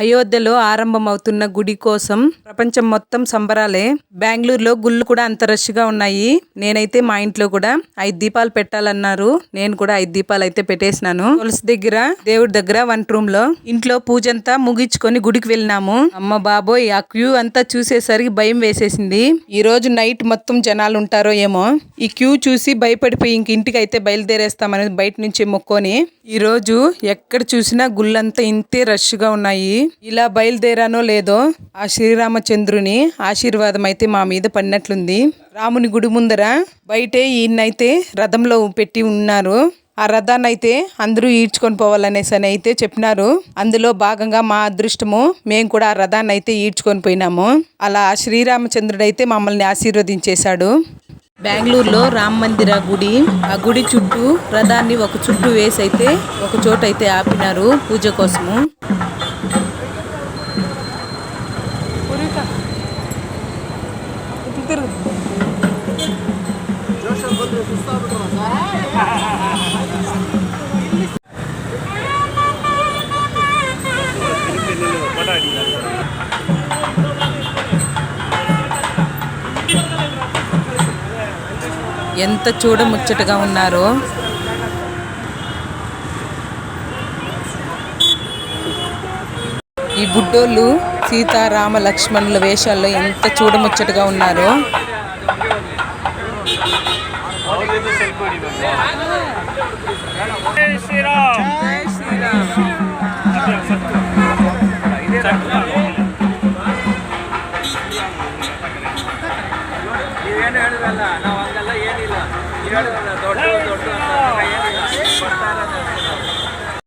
అయోధ్యలో ఆరంభమవుతున్న గుడి కోసం ప్రపంచం మొత్తం సంబరాలే. బెంగళూరులో గుళ్ళు కూడా అంత రష్గా ఉన్నాయి. నేనైతే మా ఇంట్లో కూడా 5 దీపాలు పెట్టాలన్నారు. నేను కూడా 5 దీపాలు అయితే పెట్టేసినాను. తులసి దగ్గర, దేవుడి దగ్గర, వంట రూమ్ లో. ఇంట్లో పూజ అంతా ముగించుకొని గుడికి వెళ్ళినాము. అమ్మ బాబోయ్, ఆ క్యూ అంతా చూసేసరికి భయం వేసేసింది. ఈ రోజు నైట్ మొత్తం జనాలు ఉంటారో ఏమో. ఈ క్యూ చూసి భయపడిపోయి ఇంక ఇంటికి అయితే బయలుదేరేస్తామని బయట నుంచి మొక్కొని, ఈ రోజు ఎక్కడ చూసినా గుళ్ళంతా ఇంతే రష్ గా ఉన్నాయి. ఇలా బయలుదేరానో లేదో ఆ శ్రీరామచంద్రుని ఆశీర్వాదం అయితే మా మీద పడినట్లుంది. రాముని గుడి ముందర బయటే ఈయనైతే రథంలో పెట్టి ఉన్నారు. ఆ రథాన్ని అయితే అందరూ ఈడ్చుకొని పోవాలనేసి అని అయితే చెప్పినారు. అందులో భాగంగా మా అదృష్టము, మేము కూడా ఆ రథాన్ని అయితే ఈడ్చుకొని పోయినాము. అలా శ్రీరామచంద్రుడు అయితే మమ్మల్ని ఆశీర్వదించేశాడు. బెంగళూరులో రామ మందిర గుడి, ఆ గుడి చుట్టూ రథాన్ని ఒక చుట్టూ వేసి అయితే ఒక చోట అయితే ఆపినారు పూజ కోసము. ఎంత చూడముచ్చటగా ఉన్నారో. ఈ బుడ్డోళ్ళు సీతారామ లక్ష్మణుల వేషాల్లో ఎంత చూడముచ్చటగా ఉన్నారో. శ్రీరామ్.